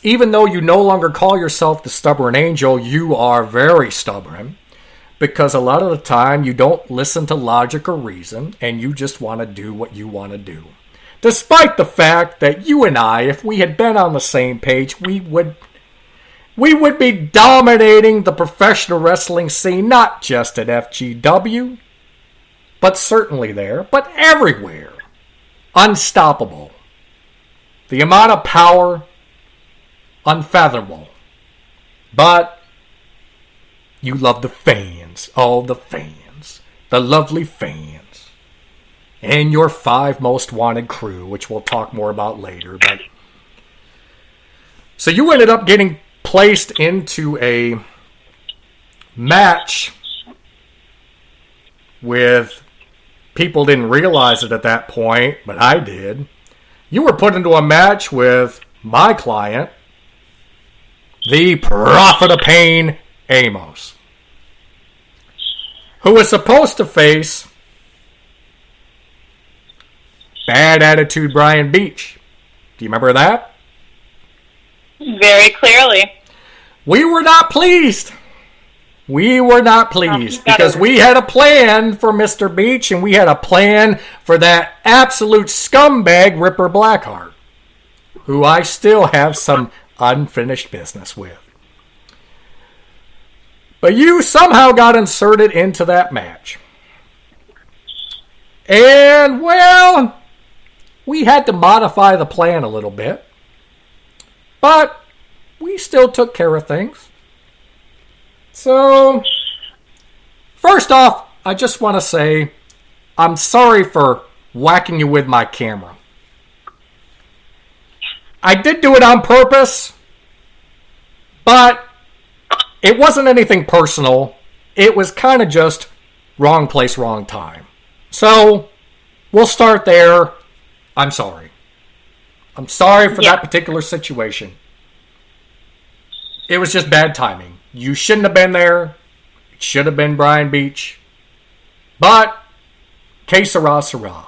even though you no longer call yourself the stubborn angel, you are very stubborn. Because a lot of the time you don't listen to logic or reason, and you just want to do what you want to do. Despite the fact that you and I, if we had been on the same page, we would be dominating the professional wrestling scene, not just at FGW, but certainly there, but everywhere. Unstoppable. The amount of power, unfathomable. But you love the fans. Oh, the fans. The lovely fans. And your 5 most wanted crew, which we'll talk more about later. But so you ended up getting placed into a match with, people didn't realize it at that point, but I did. You were put into a match with my client, the Prophet of Pain, Amos, who was supposed to face Bad Attitude Brian Beach. Do you remember that? Very clearly. We were not pleased. We were not pleased because we had a plan for Mr. Beach, and we had a plan for that absolute scumbag Ripper Blackheart, who I still have some unfinished business with. But you somehow got inserted into that match. And, well, we had to modify the plan a little bit. But we still took care of things. So, first off, I just want to say I'm sorry for whacking you with my camera. I did do it on purpose, but it wasn't anything personal. It was kind of just wrong place, wrong time. So, we'll start there. I'm sorry. I'm sorry for that particular situation. It was just bad timing. You shouldn't have been there. It should have been Brian Beach. But, que sera, sera.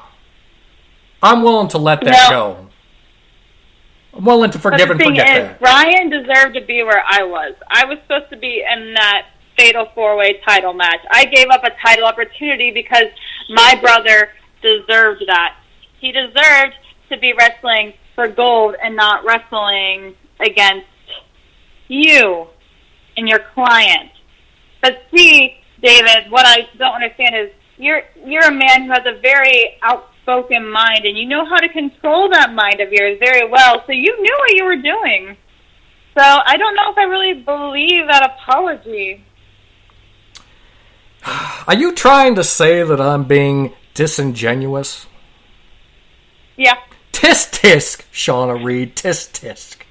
I'm willing to let that go. I'm willing to forgive and forget that. Brian deserved to be where I was. I was supposed to be in that fatal 4-way title match. I gave up a title opportunity because my brother deserved that. He deserved to be wrestling for gold and not wrestling against you and your client. But see, David, what I don't understand is you're a man who has a very outspoken mind, and you know how to control that mind of yours very well, so you knew what you were doing. So I don't know if I really believe that apology. Are you trying to say that I'm being disingenuous? Yeah. Tisk tisk, Shauna Reed, tisk tisk.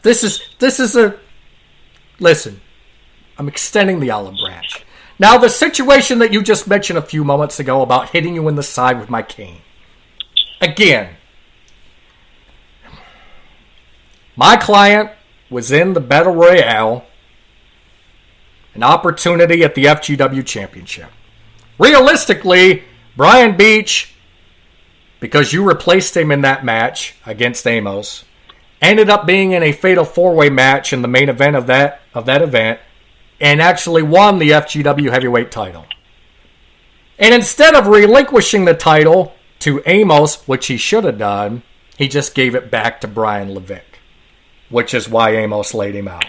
This is a... Listen, I'm extending the olive branch. Now, the situation that you just mentioned a few moments ago about hitting you in the side with my cane. Again, my client was in the Battle Royale, an opportunity at the FGW Championship. Realistically, Brian Beach, because you replaced him in that match against Amos, ended up being in a fatal 4-way match in the main event of that event, and actually won the FGW heavyweight title. And instead of relinquishing the title to Amos, which he should have done, he just gave it back to Brian Levick, which is why Amos laid him out.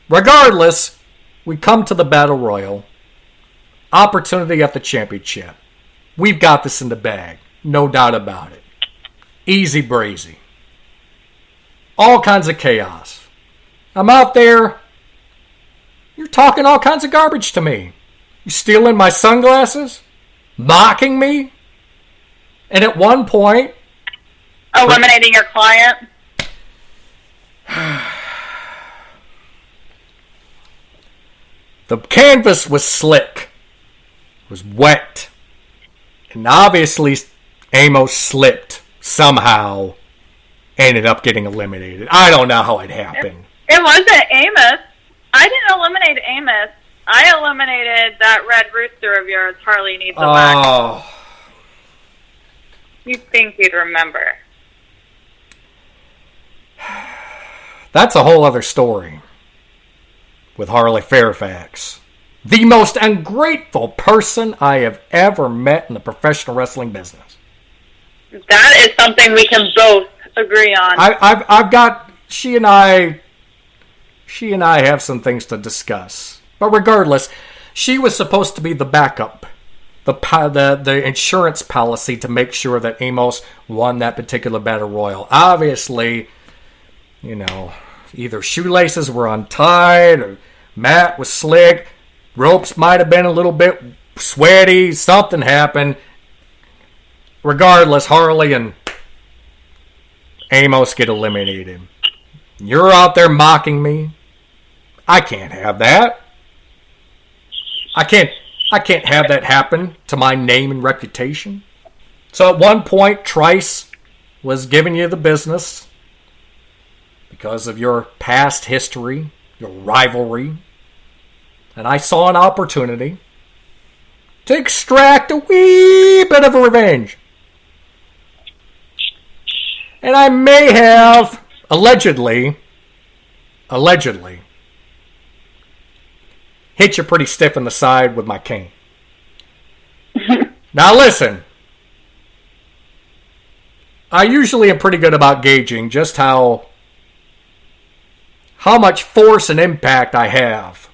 Regardless, we come to the Battle Royal. Opportunity at the championship. We've got this in the bag. No doubt about it. Easy breezy. All kinds of chaos. I'm out there. You're talking all kinds of garbage to me. You stealing my sunglasses? Mocking me? And at one point... eliminating your client? The canvas was slick. It was wet. And obviously Amos slipped somehow. Ended up getting eliminated. I don't know how it happened. It wasn't Amos. I didn't eliminate Amos. I eliminated that red rooster of yours, Harley Needs a Wax. You'd think you'd remember. That's a whole other story with Harley Fairfax. The most ungrateful person I have ever met in the professional wrestling business. That is something we can both agree on. I've got, she and I have some things to discuss. But regardless, she was supposed to be the backup, the insurance policy to make sure that Amos won that particular battle royal. Obviously, either shoelaces were untied or Matt was slick. Ropes might have been a little bit sweaty. Something happened. Regardless, Harley and Amos get eliminated. You're out there mocking me. I can't have that. I can't have that happen to my name and reputation. So at one point, Trice was giving you the business because of your past history, your rivalry. And I saw an opportunity to extract a wee bit of a revenge. And I may have, allegedly, hit you pretty stiff in the side with my cane. Now listen, I usually am pretty good about gauging just how much force and impact I have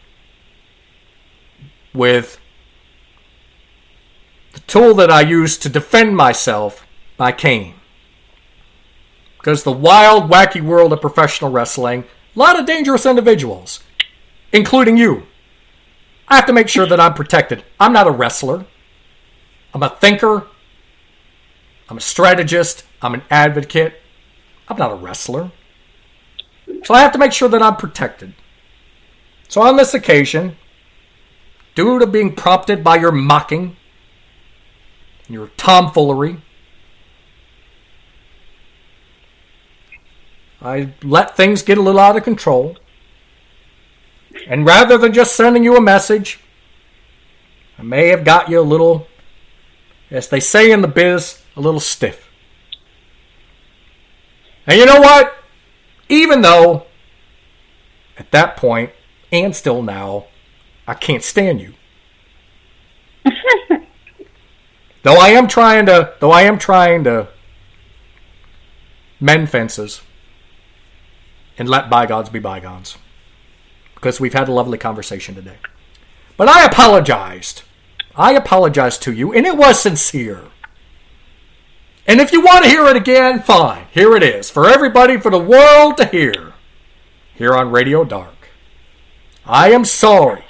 with the tool that I use to defend myself, my cane. Because the wild, wacky world of professional wrestling, a lot of dangerous individuals, including you. I have to make sure that I'm protected. I'm not a wrestler. I'm a thinker. I'm a strategist. I'm an advocate. I'm not a wrestler. So I have to make sure that I'm protected. So on this occasion, due to being prompted by your mocking, your tomfoolery, I let things get a little out of control. And rather than just sending you a message, I may have got you a little, as they say in the biz, a little stiff. And you know what? Even though, at that point, and still now, I can't stand you. Though I am trying to mend fences and let bygones be bygones. Because we've had a lovely conversation today. But I apologized. I apologized to you, and it was sincere. And if you want to hear it again, fine. Here it is. For everybody, for the world to hear. Here on Radio Dark. I am sorry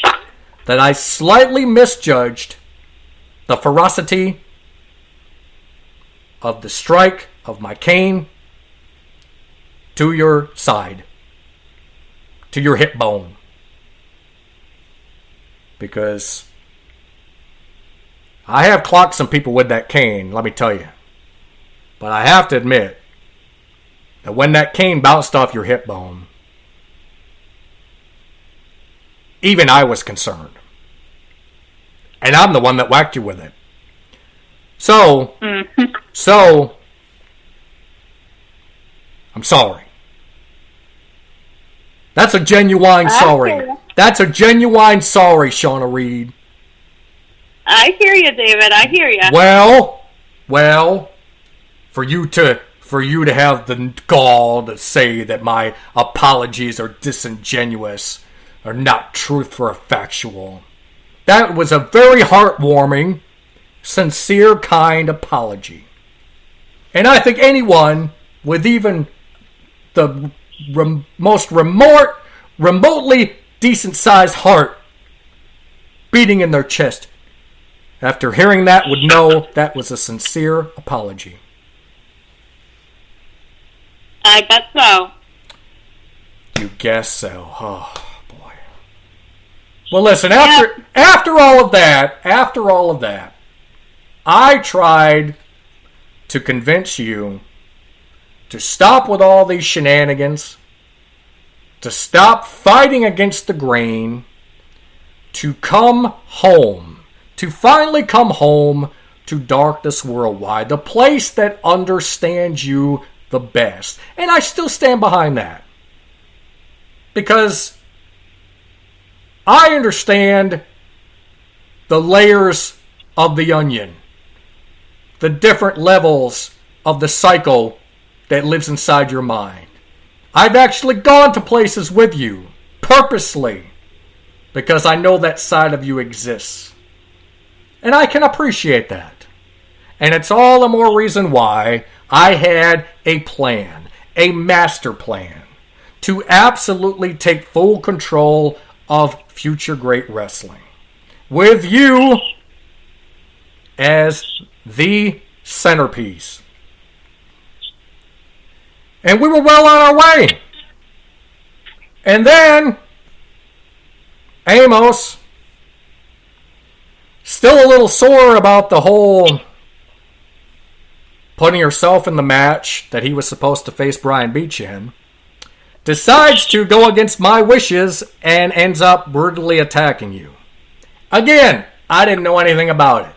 that I slightly misjudged the ferocity of the strike of my cane to your side. To your hip bone. Because I have clocked some people with that cane, let me tell you. But I have to admit that when that cane bounced off your hip bone, even I was concerned. And I'm the one that whacked you with it. So, I'm sorry. That's a genuine sorry. That's a genuine sorry, Shawna Reed. I hear you, David. I hear you. Well, for you to have the gall to say that my apologies are disingenuous, are not truthful or factual. That was a very heartwarming, sincere, kind apology. And I think anyone with even the most remotely decent-sized heart beating in their chest after hearing that would know that was a sincere apology. I bet so. You guess so. Oh, boy. Well, listen, after all of that, I tried to convince you to stop with all these shenanigans, to stop fighting against the grain, to come home, to finally come home to Darkness Worldwide, the place that understands you the best. And I still stand behind that. because I understand the layers of the onion, the different levels of the cycle that lives inside your mind. I've actually gone to places with you purposely because I know that side of you exists. And I can appreciate that. And it's all the more reason why I had a plan, a master plan, to absolutely take full control of Future Great Wrestling. With you as the centerpiece. And we were well on our way. And then Amos, still a little sore about the whole putting herself in the match that he was supposed to face Brian Beach in, decides to go against my wishes and ends up brutally attacking you. Again, I didn't know anything about it.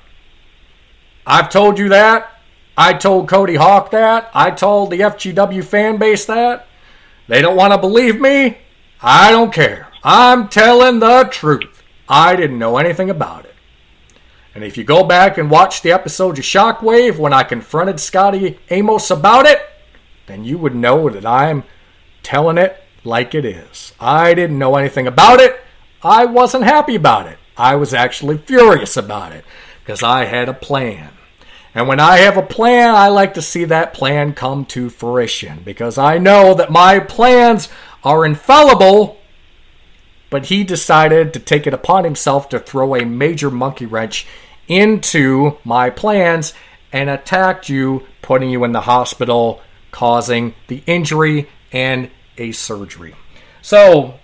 I've told you that. I told Cody-Hawk that. I told the FGW fan base that. They don't want to believe me. I don't care. I'm telling the truth. I didn't know anything about it. And if you go back and watch the episodes of Shockwave when I confronted Scotty Amos about it, then you would know that I'm telling it like it is. I didn't know anything about it. I wasn't happy about it. I was actually furious about it because I had a plan. And when I have a plan, I like to see that plan come to fruition because I know that my plans are infallible, but he decided to take it upon himself to throw a major monkey wrench into my plans and attacked you, putting you in the hospital, causing the injury and a surgery. So,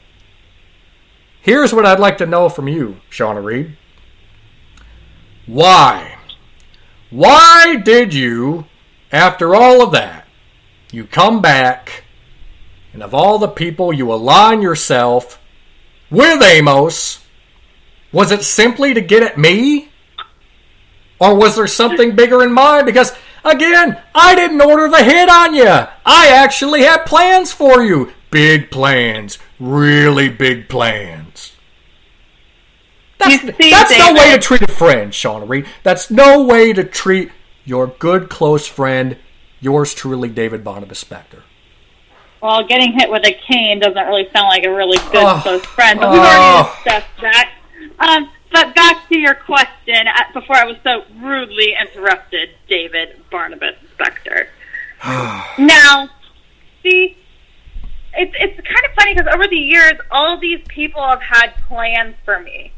here's what I'd like to know from you, Shawna Reed. Why? Why did you, after all of that, you come back, and of all the people you align yourself with Amos, was it simply to get at me? Or was there something bigger in mind? Because, again, I didn't order the hit on you. I actually had plans for you. Big plans. Really big plans. That's no way to treat a friend, Shawna Reed. That's no way to treat your good, close friend, yours truly, David Barnabas Spector. Well, getting hit with a cane doesn't really sound like a really good close friend, but we've already discussed that. But back to your question, before I was so rudely interrupted, David Barnabas Spector. Now, see, it's kind of funny because over the years, all these people have had plans for me.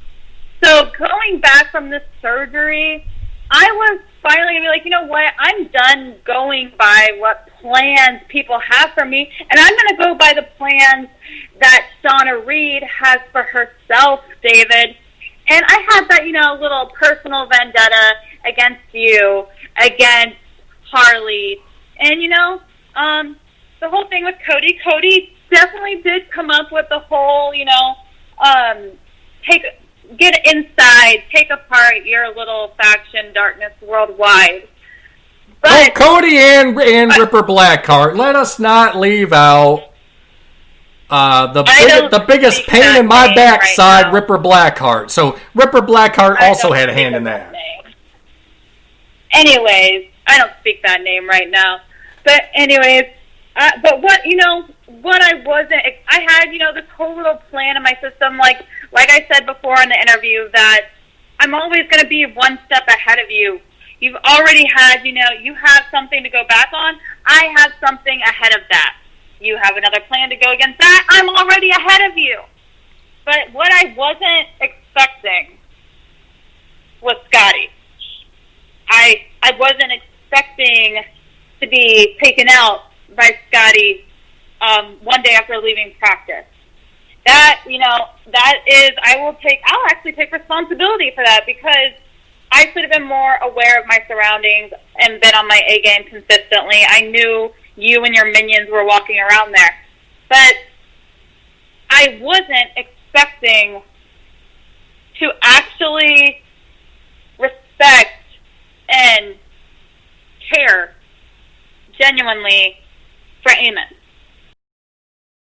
So going back from this surgery, I was finally going to be like, you know what, I'm done going by what plans people have for me, and I'm going to go by the plans that Shawna Reed has for herself, David. And I had that, little personal vendetta against you, against Harley. And, the whole thing with Cody. Cody definitely did come up with the whole, get inside, take apart your little faction, Darkness Worldwide. But Cody and Ripper Blackheart, let us not leave out the biggest pain in my backside, right, Ripper Blackheart. So Ripper Blackheart also had a hand in that. Anyways, I don't speak that name right now. But anyways, but what I had, this whole little plan in my system, like I said before in the interview, that I'm always going to be one step ahead of you. You've already had, you have something to go back on. I have something ahead of that. You have another plan to go against that. I'm already ahead of you. But what I wasn't expecting was Scotty. I wasn't expecting to be taken out by Scotty one day after leaving practice. I'll actually take responsibility for that because I should have been more aware of my surroundings and been on my A game consistently. I knew you and your minions were walking around there. But I wasn't expecting to actually respect and care genuinely for Amos.